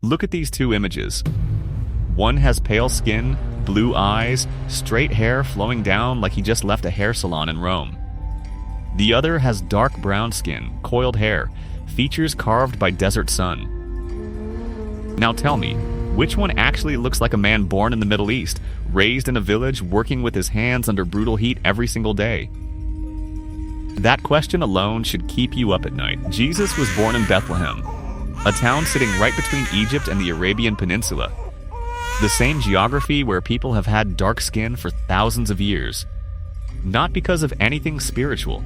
Look at these two images. One has pale skin, blue eyes, straight hair flowing down like he just left a hair salon in Rome. The other has dark brown skin, coiled hair, features carved by desert sun. Now tell me, which one actually looks like a man born in the Middle East, raised in a village, working with his hands under brutal heat every single day? That question alone should keep you up at night. Jesus was born in Bethlehem, a town sitting right between Egypt and the Arabian Peninsula. The same geography where people have had dark skin for thousands of years. Not because of anything spiritual,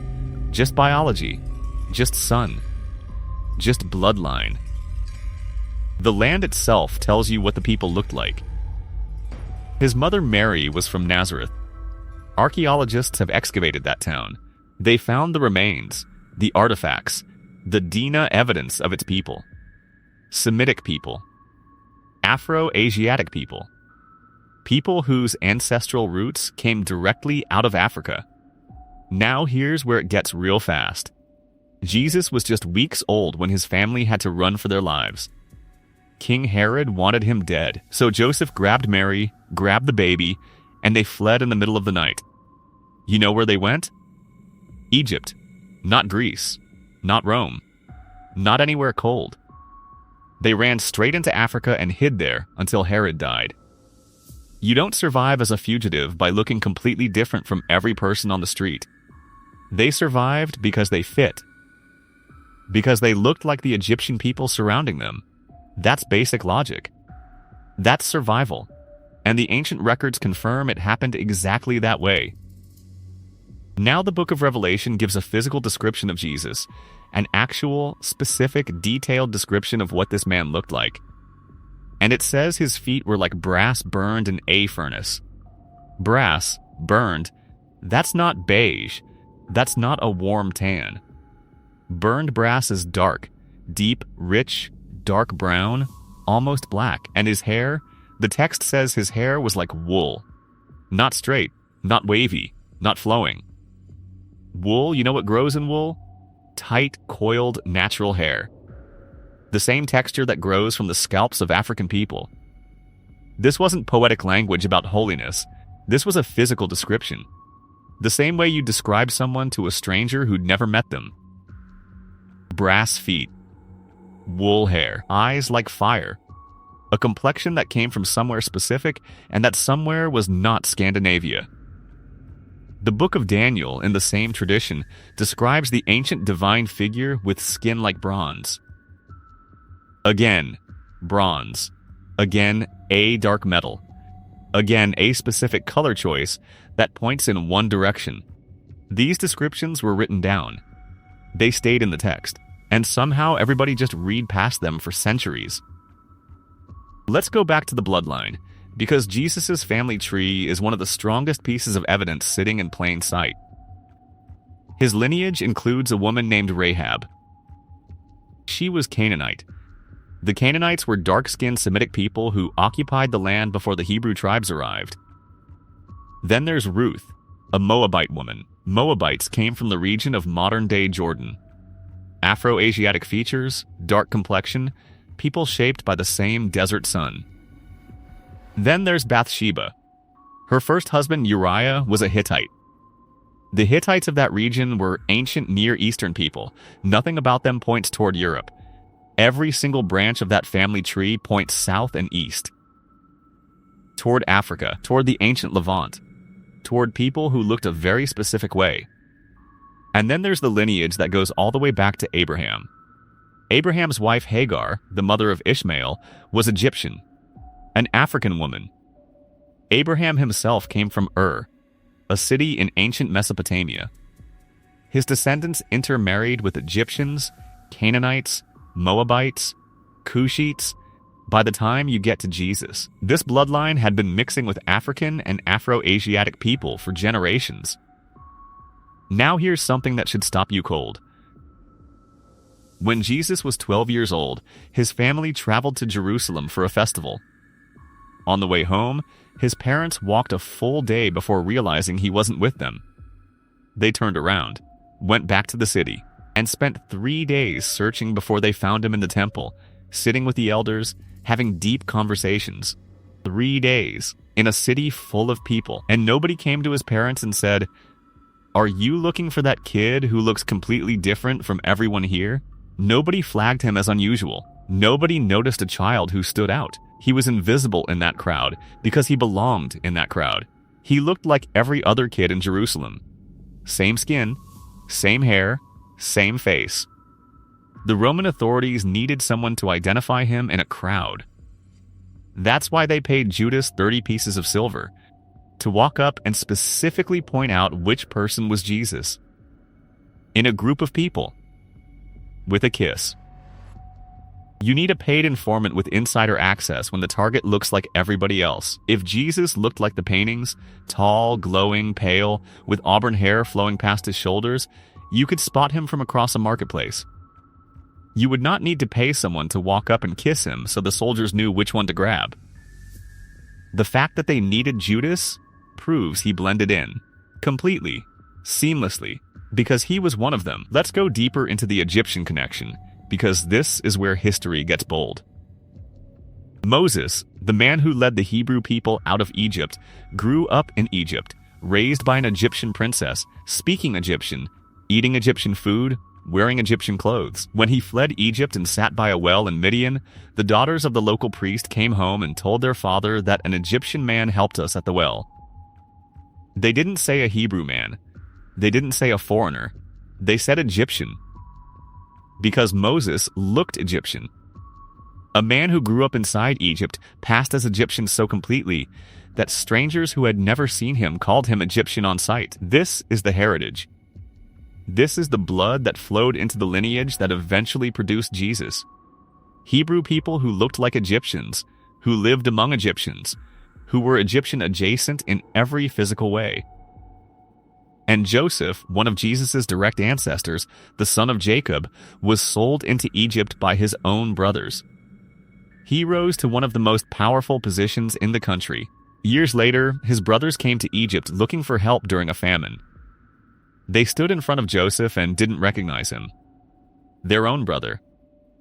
just biology, just sun, just bloodline. The land itself tells you what the people looked like. His mother Mary was from Nazareth. Archaeologists have excavated that town. They found the remains, the artifacts, the DNA evidence of its people. Semitic people. Afro-Asiatic people. People whose ancestral roots came directly out of Africa. Now here's where it gets real fast. Jesus was just weeks old when his family had to run for their lives. King Herod wanted him dead, so Joseph grabbed Mary, grabbed the baby, and they fled in the middle of the night. You know where they went? Egypt. Not Greece. Not Rome. Not anywhere cold. They ran straight into Africa and hid there until Herod died. You don't survive as a fugitive by looking completely different from every person on the street. They survived because they fit. Because they looked like the Egyptian people surrounding them. That's basic logic. That's survival. And the ancient records confirm it happened exactly that way. Now the book of Revelation gives a physical description of Jesus, an actual, specific, detailed description of what this man looked like. And it says his feet were like brass burned in a furnace. Brass, burned, that's not beige. That's not a warm tan. Burned brass is dark, deep, rich, dark brown, almost black. And his hair, the text says his hair was like wool. Not straight, not wavy, not flowing. Wool, you know what grows in wool? Tight, coiled, natural hair. The same texture that grows from the scalps of African people. This wasn't poetic language about holiness. This was a physical description. The same way you describe someone to a stranger who'd never met them. Brass feet. Wool hair. Eyes like fire. A complexion that came from somewhere specific, and that somewhere was not Scandinavia. The book of Daniel, in the same tradition, describes the ancient divine figure with skin like bronze. Again, bronze. Again, a dark metal. Again, a specific color choice that points in one direction. These descriptions were written down. They stayed in the text, and somehow everybody just read past them for centuries. Let's go back to the bloodline, because Jesus' family tree is one of the strongest pieces of evidence sitting in plain sight. His lineage includes a woman named Rahab. She was Canaanite. The Canaanites were dark-skinned Semitic people who occupied the land before the Hebrew tribes arrived. Then there's Ruth, a Moabite woman. Moabites came from the region of modern-day Jordan. Afro-Asiatic features, dark complexion, people shaped by the same desert sun. Then there's Bathsheba. Her first husband, Uriah, was a Hittite. The Hittites of that region were ancient Near Eastern people. Nothing about them points toward Europe. Every single branch of that family tree points south and east. Toward Africa, toward the ancient Levant, toward people who looked a very specific way. And then there's the lineage that goes all the way back to Abraham. Abraham's wife Hagar, the mother of Ishmael, was Egyptian. An African woman. Abraham himself came from Ur, a city in ancient Mesopotamia. His descendants intermarried with Egyptians, Canaanites, Moabites, Cushites. By the time you get to Jesus, this bloodline had been mixing with African and Afro-Asiatic people for generations. Now here's something that should stop you cold. When Jesus was 12 years old, his family traveled to Jerusalem for a festival. On the way home, his parents walked a full day before realizing he wasn't with them. They turned around, went back to the city, and spent 3 days searching before they found him in the temple, sitting with the elders, having deep conversations. 3 days in a city full of people, and nobody came to his parents and said, "Are you looking for that kid who looks completely different from everyone here?" Nobody flagged him as unusual. Nobody noticed a child who stood out. He was invisible in that crowd because he belonged in that crowd. He looked like every other kid in Jerusalem. Same skin, same hair, same face. The Roman authorities needed someone to identify him in a crowd. That's why they paid Judas 30 pieces of silver to walk up and specifically point out which person was Jesus. In a group of people. With a kiss. You need a paid informant with insider access when the target looks like everybody else. If Jesus looked like the paintings, tall, glowing, pale, with auburn hair flowing past his shoulders, you could spot him from across a marketplace. You would not need to pay someone to walk up and kiss him so the soldiers knew which one to grab. The fact that they needed Judas proves he blended in, completely, seamlessly, because he was one of them. Let's go deeper into the Egyptian connection, because this is where history gets bold. Moses, the man who led the Hebrew people out of Egypt, grew up in Egypt, raised by an Egyptian princess, speaking Egyptian, eating Egyptian food, wearing Egyptian clothes. When he fled Egypt and sat by a well in Midian, the daughters of the local priest came home and told their father that an Egyptian man helped us at the well. They didn't say a Hebrew man. They didn't say a foreigner. They said Egyptian. Because Moses looked Egyptian. A man who grew up inside Egypt passed as Egyptian so completely that strangers who had never seen him called him Egyptian on sight. This is the heritage. This is the blood that flowed into the lineage that eventually produced Jesus. Hebrew people who looked like Egyptians, who lived among Egyptians, who were Egyptian adjacent in every physical way. And Joseph, one of Jesus' direct ancestors, the son of Jacob, was sold into Egypt by his own brothers. He rose to one of the most powerful positions in the country. Years later, his brothers came to Egypt looking for help during a famine. They stood in front of Joseph and didn't recognize him. Their own brother,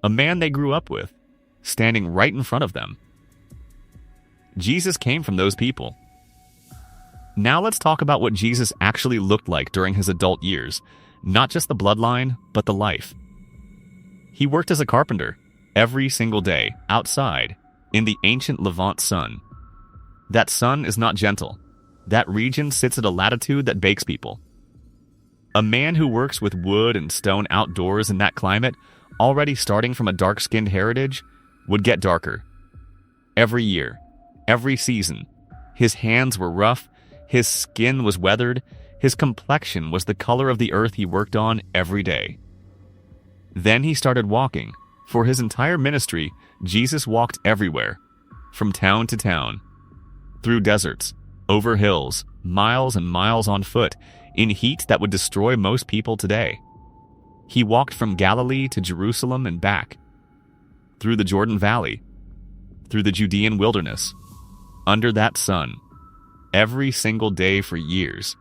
a man they grew up with, standing right in front of them. Jesus came from those people. Now let's talk about what Jesus actually looked like during his adult years, not just the bloodline, but the life. He worked as a carpenter every single day, outside, in the ancient Levant sun. That sun is not gentle. That region sits at a latitude that bakes people. A man who works with wood and stone outdoors in that climate, already starting from a dark-skinned heritage, would get darker. Every year, every season, his hands were rough, his skin was weathered, his complexion was the color of the earth he worked on every day. Then he started walking. For his entire ministry, Jesus walked everywhere, from town to town, through deserts, over hills, miles and miles on foot, in heat that would destroy most people today. He walked from Galilee to Jerusalem and back, through the Jordan Valley, through the Judean wilderness, under that sun, every single day for years.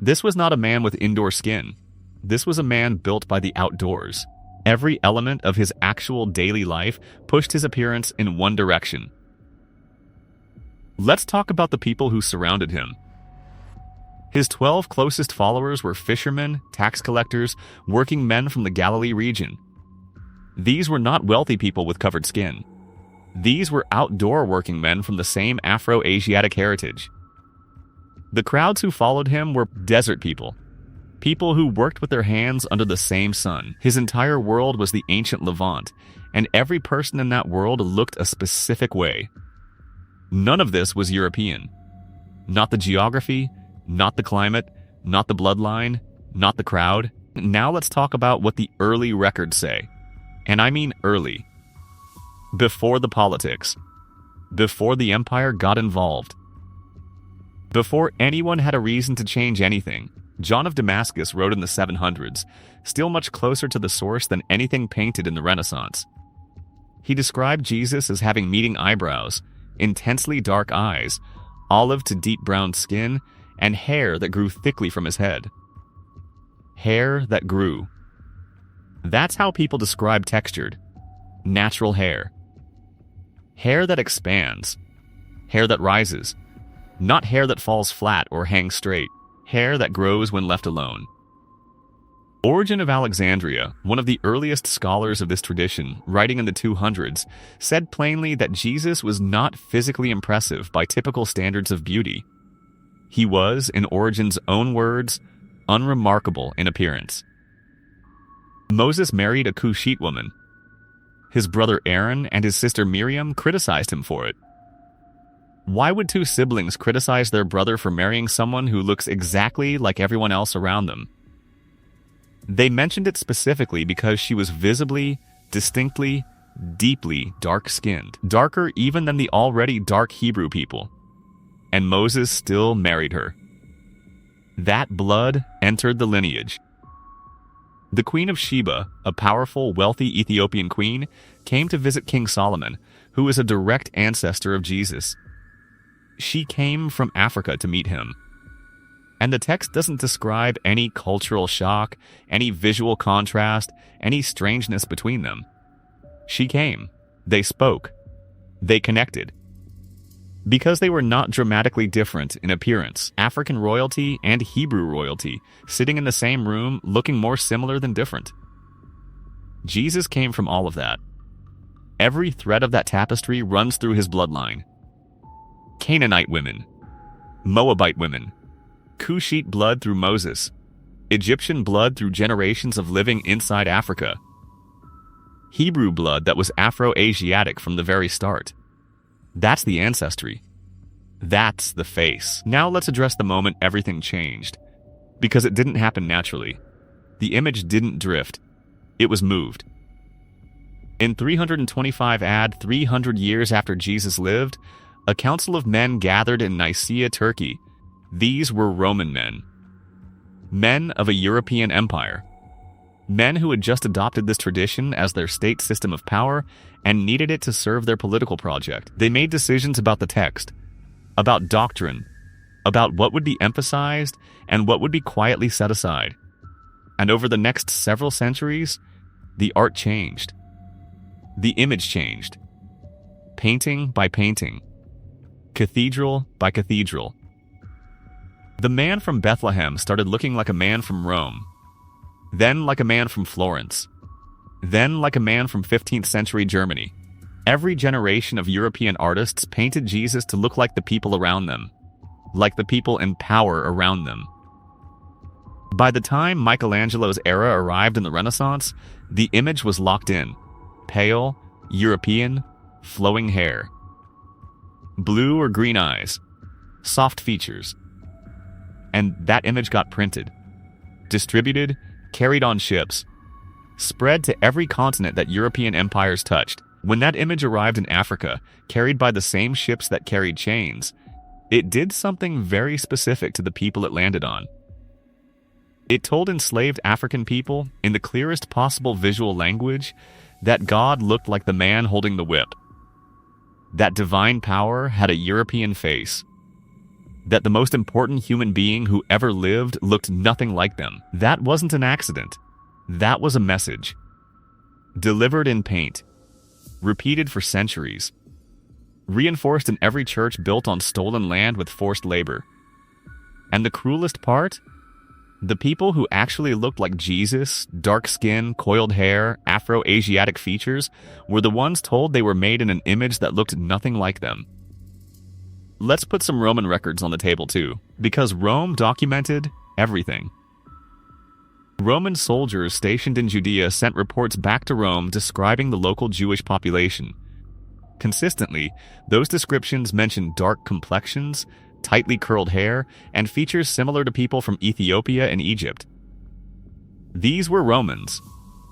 This was not a man with indoor skin. This was a man built by the outdoors. Every element of his actual daily life pushed his appearance in one direction. Let's talk about the people who surrounded him. His 12 closest followers were fishermen, tax collectors, working men from the Galilee region. These were not wealthy people with covered skin. These were outdoor working men from the same Afro-Asiatic heritage. The crowds who followed him were desert people, people who worked with their hands under the same sun. His entire world was the ancient Levant, and every person in that world looked a specific way. None of this was European. Not the geography, not the climate, not the bloodline, not the crowd. Now let's talk about what the early records say. And I mean early. Before the politics. Before the empire got involved. Before anyone had a reason to change anything. John of Damascus wrote in the 700s, still much closer to the source than anything painted in the Renaissance. He described Jesus as having meeting eyebrows, intensely dark eyes, olive to deep brown skin, and hair that grew thickly from his head. Hair that grew. That's how people describe textured, natural hair. Hair that expands. Hair that rises. Not hair that falls flat or hangs straight. Hair that grows when left alone. Origen of Alexandria, one of the earliest scholars of this tradition, writing in the 200s, said plainly that Jesus was not physically impressive by typical standards of beauty. He was, in Origen's own words, unremarkable in appearance. Moses married a Cushite woman. His brother Aaron and his sister Miriam criticized him for it. Why would two siblings criticize their brother for marrying someone who looks exactly like everyone else around them? They mentioned it specifically because she was visibly, distinctly, deeply dark-skinned, darker even than the already dark Hebrew people. And Moses still married her. That blood entered the lineage. The Queen of Sheba, a powerful, wealthy Ethiopian queen, came to visit King Solomon, who is a direct ancestor of Jesus. She came from Africa to meet him. And the text doesn't describe any cultural shock, any visual contrast, any strangeness between them. She came. They spoke. They connected. Because they were not dramatically different in appearance, African royalty and Hebrew royalty, sitting in the same room, looking more similar than different. Jesus came from all of that. Every thread of that tapestry runs through his bloodline. Canaanite women, Moabite women, Cushite blood through Moses, Egyptian blood through generations of living inside Africa, Hebrew blood that was Afro-Asiatic from the very start. That's the ancestry. That's the face. Now let's address the moment everything changed. Because it didn't happen naturally. The image didn't drift. It was moved. In 325 AD, 300 years after Jesus lived, a council of men gathered in Nicaea, Turkey. These were Roman men. Men of a European empire. Men who had just adopted this tradition as their state system of power and needed it to serve their political project. They made decisions about the text, about doctrine, about what would be emphasized and what would be quietly set aside. And over the next several centuries, the art changed. The image changed. Painting by painting. Cathedral by cathedral. The man from Bethlehem started looking like a man from Rome. Then like a man from Florence. Then like a man from 15th century Germany. Every generation of European artists painted Jesus to look like the people around them, like the people in power around them. By the time Michelangelo's era arrived in the Renaissance, the image was locked in. Pale, European, flowing hair. Blue or green eyes. Soft features. And that image got printed, distributed, carried on ships, spread to every continent that European empires touched. When that image arrived in Africa, carried by the same ships that carried chains, it did something very specific to the people it landed on. It told enslaved African people, in the clearest possible visual language, that God looked like the man holding the whip. That divine power had a European face. That the most important human being who ever lived looked nothing like them. That wasn't an accident. That was a message. Delivered in paint. Repeated for centuries. Reinforced in every church built on stolen land with forced labor. And the cruelest part? The people who actually looked like Jesus, dark skin, coiled hair, Afro-Asiatic features, were the ones told they were made in an image that looked nothing like them. Let's put some Roman records on the table too, because Rome documented everything. Roman soldiers stationed in Judea sent reports back to Rome describing the local Jewish population. Consistently, those descriptions mentioned dark complexions, tightly curled hair, and features similar to people from Ethiopia and Egypt. These were Romans,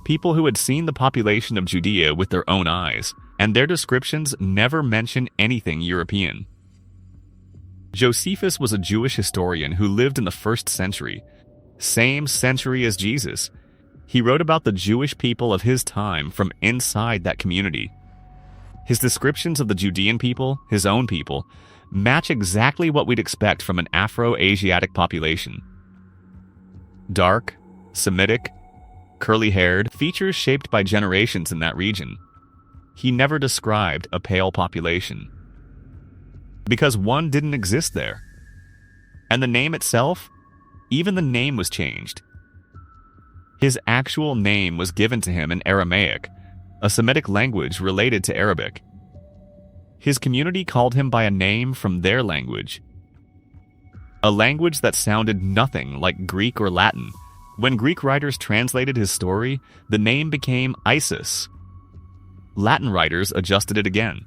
people who had seen the population of Judea with their own eyes, and their descriptions never mention anything European. Josephus was a Jewish historian who lived in the 1st century, same century as Jesus. He wrote about the Jewish people of his time from inside that community. His descriptions of the Judean people, his own people, match exactly what we'd expect from an Afro-Asiatic population. Dark, Semitic, curly-haired, features shaped by generations in that region. He never described a pale population, because one didn't exist there. And the name itself, even the name was changed. His actual name was given to him in Aramaic, a Semitic language related to Arabic. His community called him by a name from their language, a language that sounded nothing like Greek or Latin. When Greek writers translated his story, the name became Isis. Latin writers adjusted it again.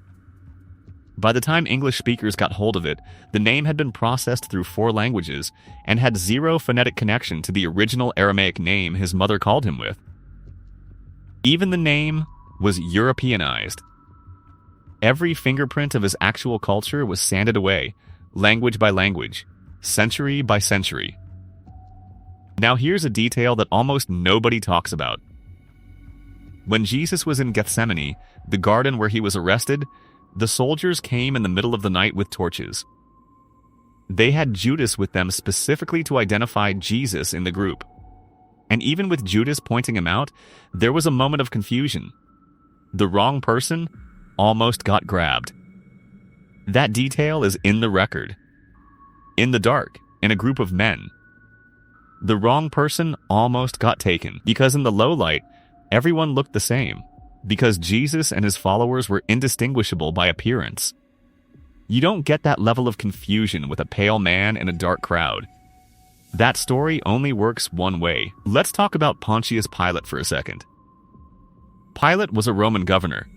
By the time English speakers got hold of it, the name had been processed through 4 languages and had zero phonetic connection to the original Aramaic name his mother called him with. Even the name was Europeanized. Every fingerprint of his actual culture was sanded away, language by language, century by century. Now here's a detail that almost nobody talks about. When Jesus was in Gethsemane, the garden where he was arrested, the soldiers came in the middle of the night with torches. They had Judas with them specifically to identify Jesus in the group. And even with Judas pointing him out, there was a moment of confusion. The wrong person almost got grabbed. That detail is in the record. In the dark, in a group of men. The wrong person almost got taken, because in the low light, everyone looked the same, because Jesus and his followers were indistinguishable by appearance. You don't get that level of confusion with a pale man in a dark crowd. That story only works one way. Let's talk about Pontius Pilate for a second. Pilate was a Roman governor.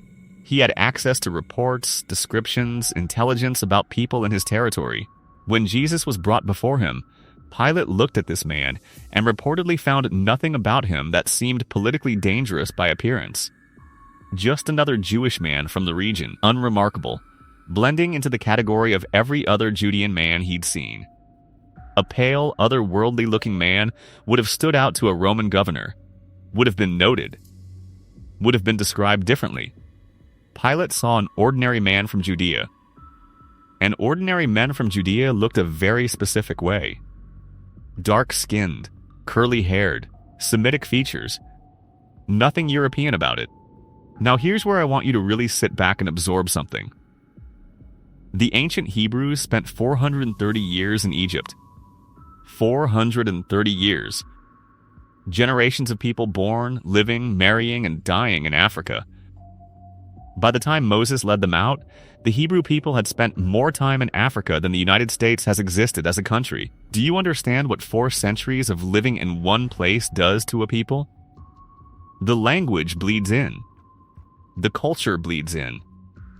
He had access to reports, descriptions, intelligence about people in his territory. When Jesus was brought before him, Pilate looked at this man and reportedly found nothing about him that seemed politically dangerous by appearance. Just another Jewish man from the region, unremarkable, blending into the category of every other Judean man he'd seen. A pale, otherworldly-looking man would have stood out to a Roman governor, would have been noted, would have been described differently. Pilate saw an ordinary man from Judea. And ordinary men from Judea looked a very specific way. Dark-skinned, curly-haired, Semitic features. Nothing European about it. Now here's where I want you to really sit back and absorb something. The ancient Hebrews spent 430 years in Egypt. 430 years. Generations of people born, living, marrying, and dying in Africa. By the time Moses led them out, the Hebrew people had spent more time in Africa than the United States has existed as a country. Do you understand what 4 centuries of living in one place does to a people? The language bleeds in. The culture bleeds in.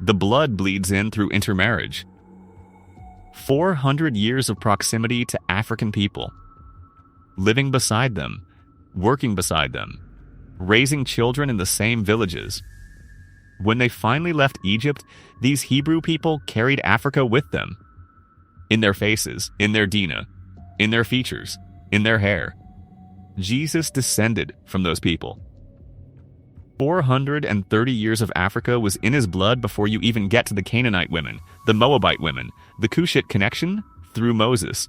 The blood bleeds in through intermarriage. 400 years of proximity to African people. Living beside them, working beside them, raising children in the same villages. When they finally left Egypt, these Hebrew people carried Africa with them. In their faces, in their dina, in their features, in their hair. Jesus descended from those people. 430 years of Africa was in his blood before you even get to the Canaanite women, the Moabite women, the Cushite connection through Moses.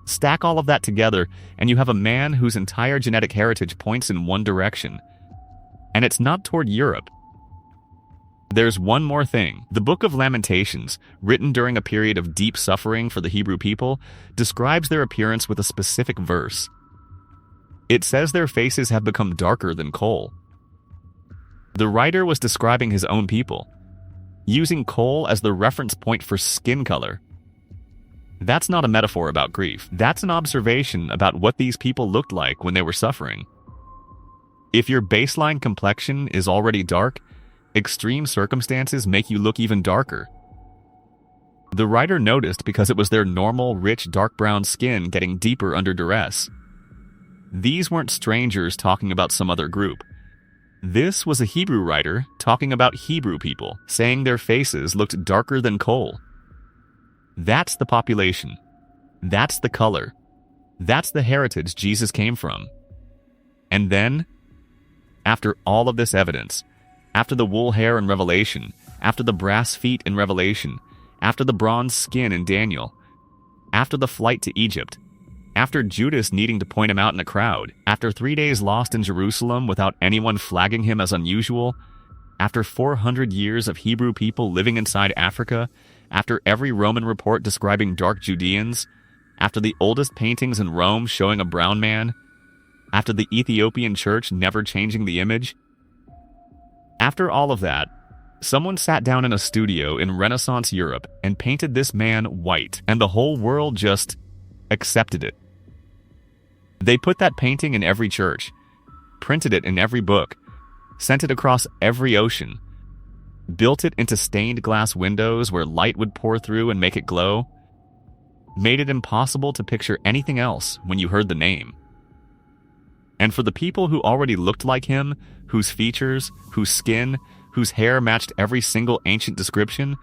Stack all of that together, and you have a man whose entire genetic heritage points in one direction. And it's not toward Europe. There's one more thing. The Book of Lamentations, written during a period of deep suffering for the Hebrew people, describes their appearance with a specific verse. It says their faces have become darker than coal. The writer was describing his own people, using coal as the reference point for skin color. That's not a metaphor about grief. That's an observation about what these people looked like when they were suffering. If your baseline complexion is already dark, extreme circumstances make you look even darker. The writer noticed because it was their normal, rich, dark brown skin getting deeper under duress. These weren't strangers talking about some other group. This was a Hebrew writer talking about Hebrew people, saying their faces looked darker than coal. That's the population. That's the color. That's the heritage Jesus came from. And then, after all of this evidence, after the wool hair in Revelation, after the brass feet in Revelation, after the bronze skin in Daniel, after the flight to Egypt, after Judas needing to point him out in a crowd, after 3 days lost in Jerusalem without anyone flagging him as unusual, After 400 years of Hebrew people living inside Africa, after every Roman report describing dark Judeans, after the oldest paintings in Rome showing a brown man, after the Ethiopian church never changing the image, after all of that, someone sat down in a studio in Renaissance Europe and painted this man white, and the whole world just accepted it. They put that painting in every church, printed it in every book, sent it across every ocean, built it into stained glass windows where light would pour through and make it glow, made it impossible to picture anything else when you heard the name. And for the people who already looked like him, whose features, whose skin, whose hair matched every single ancient description,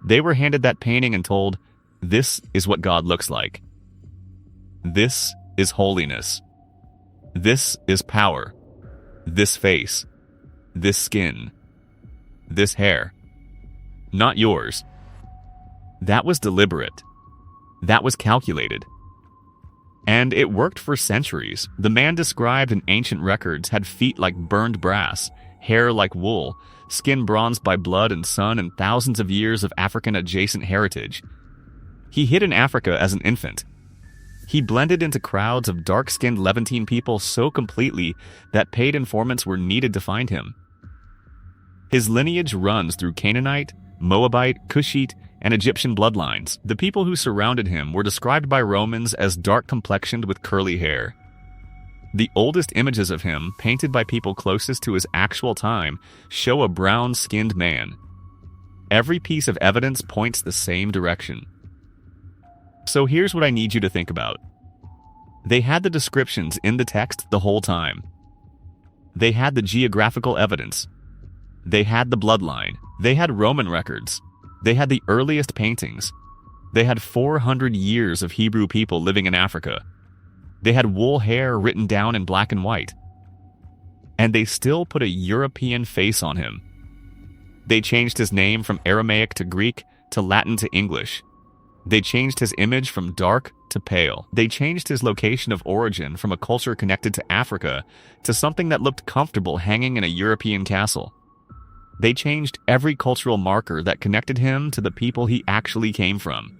they were handed that painting and told, "This is what God looks like. This is holiness. This is power. This face. This skin. This hair. Not yours." That was deliberate. That was calculated. And it worked for centuries. The man described in ancient records had feet like burned brass, hair like wool, skin bronzed by blood and sun, and thousands of years of African-adjacent heritage. He hid in Africa as an infant. He blended into crowds of dark-skinned Levantine people so completely that paid informants were needed to find him. His lineage runs through Canaanite, Moabite, Cushite, and Egyptian bloodlines. The people who surrounded him were described by Romans as dark-complexioned with curly hair. The oldest images of him, painted by people closest to his actual time, show a brown-skinned man. Every piece of evidence points the same direction. So here's what I need you to think about. They had the descriptions in the text the whole time. They had the geographical evidence. They had the bloodline. They had Roman records. They had the earliest paintings. They had 400 years of Hebrew people living in Africa. They had wool hair written down in black and white. And they still put a European face on him. They changed his name from Aramaic to Greek to Latin to English. They changed his image from dark to pale. They changed his location of origin from a culture connected to Africa to something that looked comfortable hanging in a European castle. They changed every cultural marker that connected him to the people he actually came from.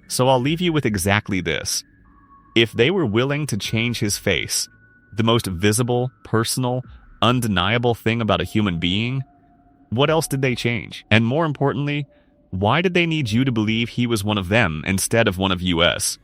So I'll leave you with exactly this. If they were willing to change his face, the most visible, personal, undeniable thing about a human being, what else did they change? And more importantly, why did they need you to believe he was one of them instead of one of us?